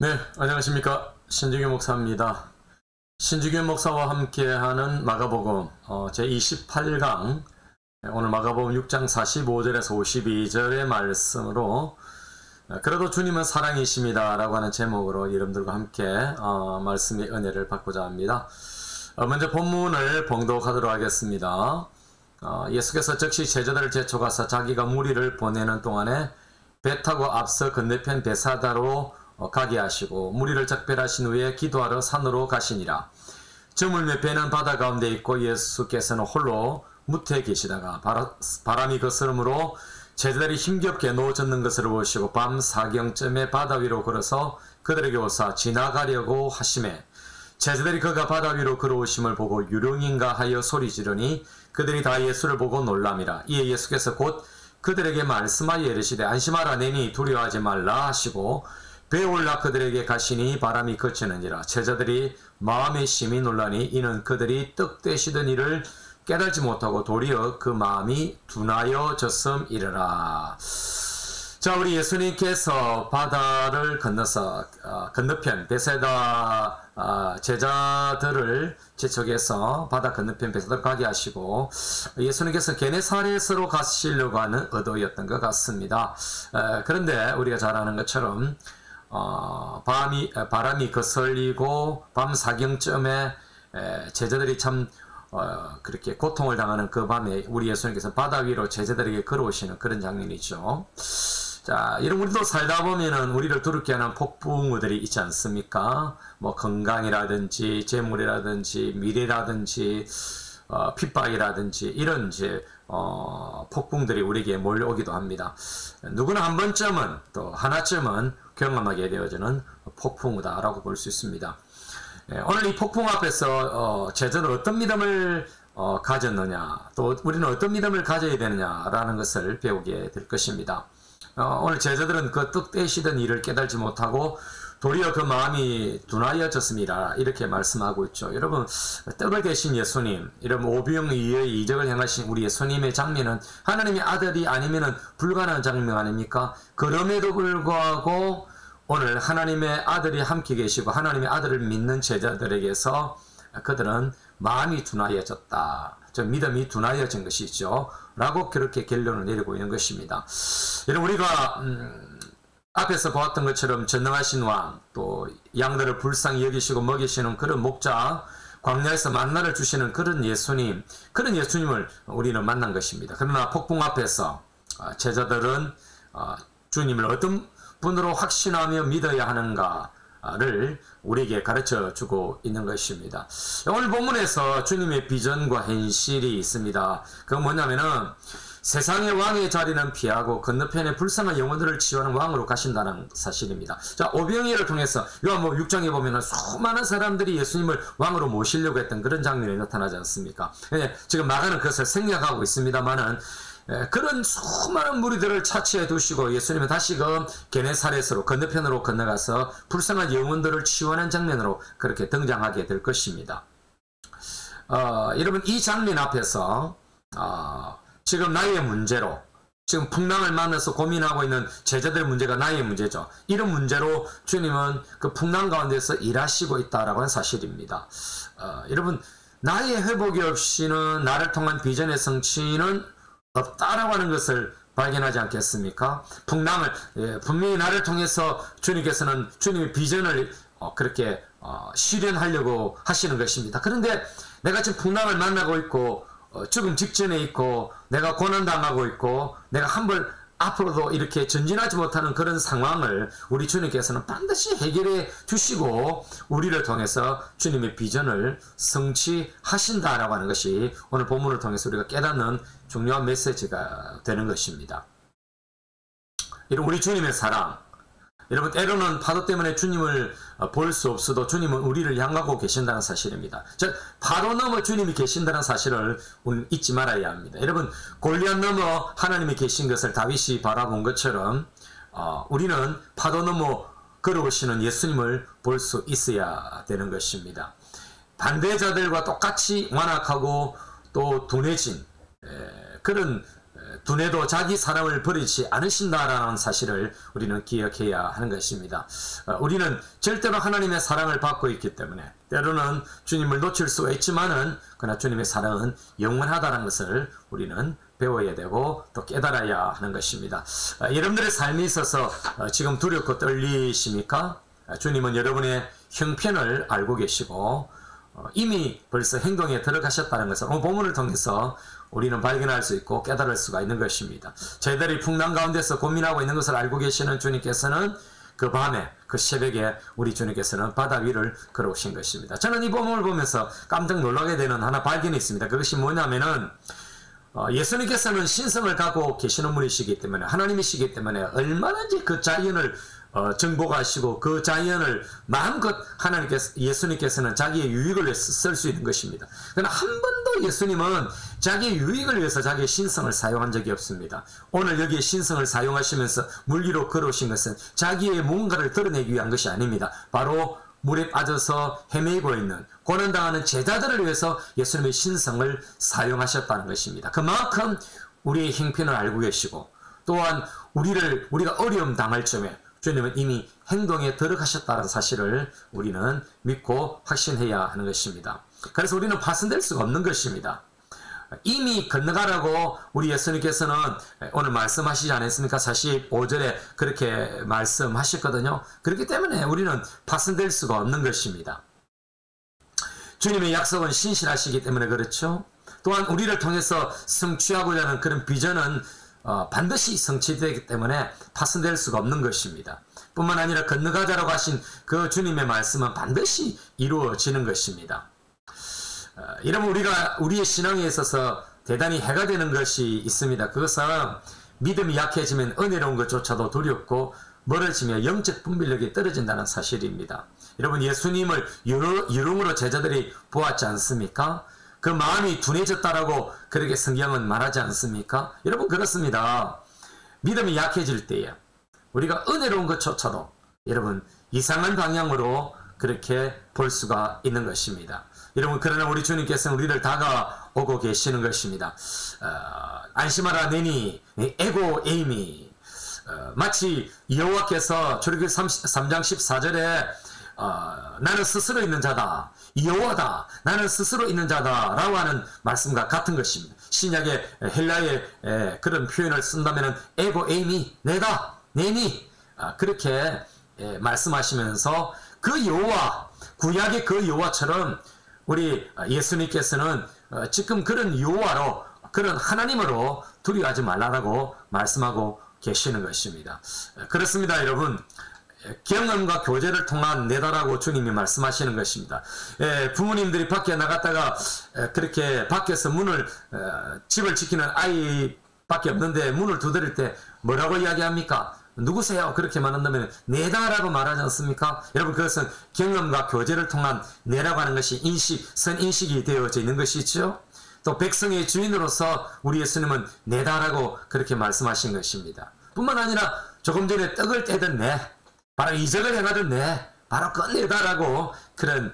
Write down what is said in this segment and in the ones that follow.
네, 안녕하십니까. 신중현 목사입니다. 신중현 목사와 함께하는 마가복음 제28강, 오늘 마가복음 6장 45절에서 52절의 말씀으로 그래도 주님은 사랑이십니다 라고 하는 제목으로 여러분들과 함께 말씀의 은혜를 받고자 합니다. 먼저 본문을 봉독하도록 하겠습니다. 예수께서 즉시 제자들을 제쳐가서 자기가 무리를 보내는 동안에 배 타고 앞서 건너편 베사다로 가게 하시고 무리를 작별하신 후에 기도하러 산으로 가시니라. 저물매 배는 바다 가운데 있고 예수께서는 홀로 무태에 계시다가 바람이 거스름으로 제자들이 힘겹게 놓아졌는 것을 보시고 밤 사경쯤에 바다 위로 걸어서 그들에게 오사 지나가려고 하시매 제자들이 그가 바다 위로 걸어오심을 보고 유령인가 하여 소리 지르니 그들이 다 예수를 보고 놀람이라. 이에 예수께서 곧 그들에게 말씀하여 이르시되 안심하라 내니 두려워하지 말라 하시고 배에 올라 그들에게 가시니 바람이 그치느니라. 제자들이 마음에 심히 놀라니 이는 그들이 떡 떼시던 일을 깨달지 못하고 도리어 그 마음이 둔하여졌음이라. 자, 우리 예수님께서 바다를 건너서 건너편 베세다 제자들을 제척해서 바다 건너편 베세다로 가게 하시고 예수님께서 게네사렛으로 가시려고 하는 의도였던 것 같습니다. 그런데 우리가 잘 아는 것처럼 바람이 거슬리고 밤 사경쯤에 제자들이 참 그렇게 고통을 당하는 그 밤에 우리 예수님께서 바다 위로 제자들에게 걸어오시는 그런 장면이죠. 자, 이런 우리도 살다 보면은 우리를 두렵게 하는 폭풍우들이 있지 않습니까? 뭐 건강이라든지 재물이라든지 미래라든지 핍박이라든지 이런 이제 폭풍들이 우리에게 몰려오기도 합니다. 누구나 한 번쯤은 또 하나쯤은 경험하게 되어지는 폭풍우다라고 볼 수 있습니다. 오늘 이 폭풍 앞에서 제자는 어떤 믿음을 가졌느냐, 또 우리는 어떤 믿음을 가져야 되느냐라는 것을 배우게 될 것입니다. 오늘 제자들은 그 떡 떼시던 일을 깨달지 못하고 도리어 그 마음이 둔하여졌습니다. 이렇게 말씀하고 있죠. 여러분, 떡을 대신 예수님, 이런 오병이어의 이적을 행하신 우리 예수님의 장면은 하나님의 아들이 아니면은 불가능한 장면 아닙니까? 그럼에도 불구하고 오늘 하나님의 아들이 함께 계시고 하나님의 아들을 믿는 제자들에게서 그들은 마음이 둔하여졌다. 즉 믿음이 둔하여진 것이죠. 라고 그렇게 결론을 내리고 있는 것입니다. 여러분, 우리가 앞에서 보았던 것처럼 전능하신 왕, 또 양들을 불쌍히 여기시고 먹이시는 그런 목자, 광야에서 만나를 주시는 그런 예수님을 우리는 만난 것입니다. 그러나 폭풍 앞에서 제자들은 주님을 어떤 분으로 확신하며 믿어야 하는가를 우리에게 가르쳐 주고 있는 것입니다. 오늘 본문에서 주님의 비전과 현실이 있습니다. 그건 뭐냐면은 세상의 왕의 자리는 피하고 건너편에 불쌍한 영혼들을 치유하는 왕으로 가신다는 사실입니다. 자, 오병이어를 통해서 요한복음 6장에 보면 수많은 사람들이 예수님을 왕으로 모시려고 했던 그런 장면이 나타나지 않습니까? 지금 마가는 그것을 생략하고 있습니다만은 그런 수많은 무리들을 차치해 두시고 예수님은 다시금 게네사렛으로 건너편으로 건너가서 불쌍한 영혼들을 치유하는 장면으로 그렇게 등장하게 될 것입니다. 여러분, 이 장면 앞에서 지금 나의 문제로, 지금 풍랑을 만나서 고민하고 있는 제자들의 문제가 나의 문제죠. 이런 문제로 주님은 그 풍랑 가운데서 일하시고 있다라고 하는 사실입니다. 여러분, 나의 회복이 없이는 나를 통한 비전의 성취는 없다라고 하는 것을 발견하지 않겠습니까? 풍랑을 분명히 나를 통해서 주님께서는 주님의 비전을 그렇게 실현하려고 하시는 것입니다. 그런데 내가 지금 풍랑을 만나고 있고 죽음 직전에 있고 내가 고난당하고 있고 내가 한벌 앞으로도 이렇게 전진하지 못하는 그런 상황을 우리 주님께서는 반드시 해결해 주시고 우리를 통해서 주님의 비전을 성취하신다라고 하는 것이 오늘 본문을 통해서 우리가 깨닫는 중요한 메시지가 되는 것입니다. 이런 우리 주님의 사랑, 여러분, 때로는 파도 때문에 주님을 볼 수 없어도 주님은 우리를 향하고 계신다는 사실입니다. 즉, 파도 넘어 주님이 계신다는 사실을 우리는 잊지 말아야 합니다. 여러분, 골리앗 넘어 하나님이 계신 것을 다윗이 바라본 것처럼 우리는 파도 넘어 걸어오시는 예수님을 볼 수 있어야 되는 것입니다. 반대자들과 똑같이 완악하고 또 둔해진 그런 두뇌도 자기 사람을 버리지 않으신다라는 사실을 우리는 기억해야 하는 것입니다. 우리는 절대로 하나님의 사랑을 받고 있기 때문에 때로는 주님을 놓칠 수가 있지만은 그러나 주님의 사랑은 영원하다는 것을 우리는 배워야 되고 또 깨달아야 하는 것입니다. 여러분들의 삶에 있어서 지금 두렵고 떨리십니까? 주님은 여러분의 형편을 알고 계시고 이미 벌써 행동에 들어가셨다는 것을 오늘 본문을 통해서 우리는 발견할 수 있고 깨달을 수가 있는 것입니다. 저희들이 풍랑 가운데서 고민하고 있는 것을 알고 계시는 주님께서는 그 밤에 그 새벽에 우리 주님께서는 바다 위를 걸어오신 것입니다. 저는 이 본문을 보면서 깜짝 놀라게 되는 하나 발견이 있습니다. 그것이 뭐냐면은 예수님께서는 신성을 갖고 계시는 분이시기 때문에 하나님이시기 때문에 얼마든지 그 자연을 정복하시고 그 자연을 마음껏 예수님께서는 자기의 유익을 위해서 쓸 수 있는 것입니다. 그러나 한 번도 예수님은 자기의 유익을 위해서 자기의 신성을 사용한 적이 없습니다. 오늘 여기에 신성을 사용하시면서 물 위로 걸어오신 것은 자기의 뭔가를 드러내기 위한 것이 아닙니다. 바로 물에 빠져서 헤매고 있는 고난당하는 제자들을 위해서 예수님의 신성을 사용하셨다는 것입니다. 그만큼 우리의 형편을 알고 계시고 또한 우리가 어려움 당할 점에 주님은 이미 행동에 들어가셨다는 사실을 우리는 믿고 확신해야 하는 것입니다. 그래서 우리는 파손될 수가 없는 것입니다. 이미 건너가라고 우리 예수님께서는 오늘 말씀하시지 않았습니까? 45절에 그렇게 말씀하셨거든요. 그렇기 때문에 우리는 파손될 수가 없는 것입니다. 주님의 약속은 신실하시기 때문에 그렇죠. 또한 우리를 통해서 성취하고자 하는 그런 비전은 반드시 성취되기 때문에 파손될 수가 없는 것입니다. 뿐만 아니라 건너가자라고 하신 그 주님의 말씀은 반드시 이루어지는 것입니다. 이러면 우리의 신앙에 있어서 대단히 해가 되는 것이 있습니다. 그것은 믿음이 약해지면 은혜로운 것조차도 두렵고 멀어지며 영적 분별력이 떨어진다는 사실입니다. 여러분 예수님을 유흥으로 제자들이 보았지 않습니까? 그 마음이 둔해졌다라고 그렇게 성경은 말하지 않습니까? 여러분 그렇습니다. 믿음이 약해질 때에 우리가 은혜로운 것조차도 여러분 이상한 방향으로 그렇게 볼 수가 있는 것입니다. 여러분 그러나 우리 주님께서는 우리를 다가오고 계시는 것입니다. 안심하라 내니 에고 에이미 마치 여호와께서 출애굽기 3장 14절에 나는 스스로 있는 자다. 여호와다. 나는 스스로 있는 자다. 라고 하는 말씀과 같은 것입니다. 신약의 헬라의 그런 표현을 쓴다면 에고 에이미 내다. 내니 그렇게 말씀하시면서 그 여호와 구약의 그 여호와처럼 우리 예수님께서는 지금 그런 여호와로 그런 하나님으로 두려워하지 말라라고 말씀하고 계시는 것입니다. 그렇습니다 여러분. 경험과 교제를 통한 내다라고 주님이 말씀하시는 것입니다. 부모님들이 밖에 나갔다가 그렇게 밖에서 집을 지키는 아이밖에 없는데 문을 두드릴 때 뭐라고 이야기합니까? 누구세요? 그렇게 말한다면 내다라고 말하지 않습니까? 여러분 그것은 경험과 교제를 통한 내라고 하는 것이 선인식이 되어져 있는 것이죠. 또 백성의 주인으로서 우리 예수님은 내다라고 그렇게 말씀하신 것입니다. 뿐만 아니라 조금 전에 떡을 떼던 내 바로 이적을 행하던 내 바로 그 내다라고 그런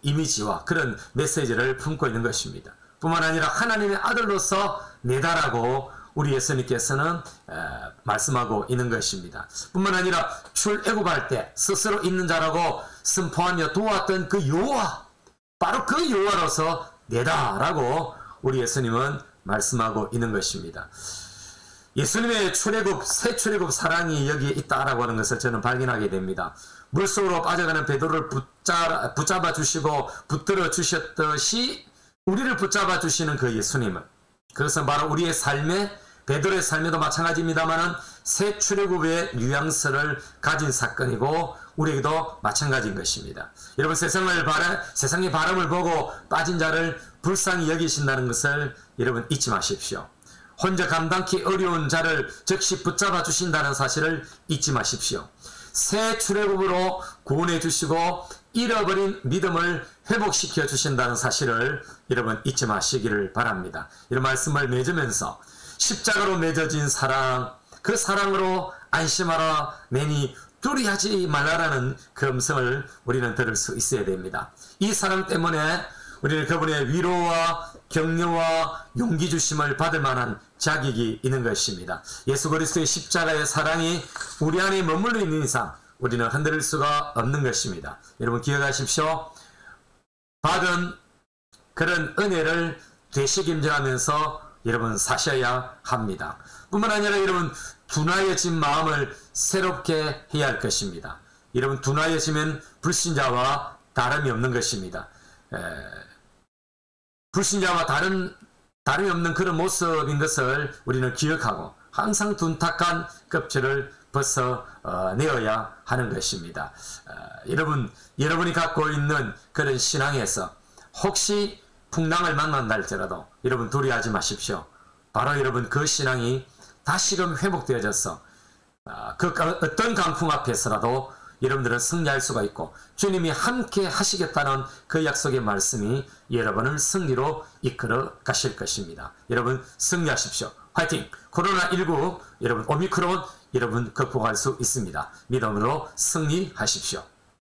이미지와 그런 메시지를 품고 있는 것입니다. 뿐만 아니라 하나님의 아들로서 내다라고 우리 예수님께서는 말씀하고 있는 것입니다. 뿐만 아니라 출애굽할 때 스스로 있는 자라고 선포하며 도왔던 그 여호와 바로 그 여호와로서 내다라고 우리 예수님은 말씀하고 있는 것입니다. 예수님의 새 출애굽 사랑이 여기에 있다라고 하는 것을 저는 발견하게 됩니다. 물속으로 빠져가는 베드로를 붙잡아 주시고 붙들어 주셨듯이 우리를 붙잡아 주시는 그 예수님은 그것은 바로 우리의 삶에 베드로의 삶에도 마찬가지입니다만은 새 출애굽의 뉘앙스를 가진 사건이고 우리에게도 마찬가지인 것입니다. 여러분 세상의 바람을 보고 빠진 자를 불쌍히 여기신다는 것을 여러분 잊지 마십시오. 혼자 감당기 어려운 자를 즉시 붙잡아 주신다는 사실을 잊지 마십시오. 새 출애굽으로 구원해 주시고 잃어버린 믿음을 회복시켜 주신다는 사실을 여러분 잊지 마시기를 바랍니다. 이런 말씀을 맺으면서 십자가로 맺어진 사랑, 그 사랑으로 안심하라 내니 두려워하지 말라라는 그 음성을 우리는 들을 수 있어야 됩니다. 이 사랑 때문에 우리는 그분의 위로와 격려와 용기 주심을 받을 만한 자격이 있는 것입니다. 예수 그리스도의 십자가의 사랑이 우리 안에 머물러 있는 이상 우리는 흔들릴 수가 없는 것입니다. 여러분 기억하십시오. 받은 그런 은혜를 되새김질하면서 여러분 사셔야 합니다. 뿐만 아니라 여러분 둔하여진 마음을 새롭게 해야 할 것입니다. 여러분 둔하여지면 불신자와 다름이 없는 것입니다. 불신자와 다름이 없는 그런 모습인 것을 우리는 기억하고 항상 둔탁한 껍질을 벗어내어야 하는 것입니다. 여러분이 갖고 있는 그런 신앙에서 혹시 풍랑을 만난다 할지라도 여러분 두려워하지 마십시오. 바로 여러분 그 신앙이 다시금 회복되어져서 그 어떤 강풍 앞에서라도 여러분들은 승리할 수가 있고 주님이 함께 하시겠다는 그 약속의 말씀이 여러분을 승리로 이끌어 가실 것입니다. 여러분 승리하십시오. 화이팅! 코로나19 여러분 오미크론 여러분 극복할 수 있습니다. 믿음으로 승리하십시오.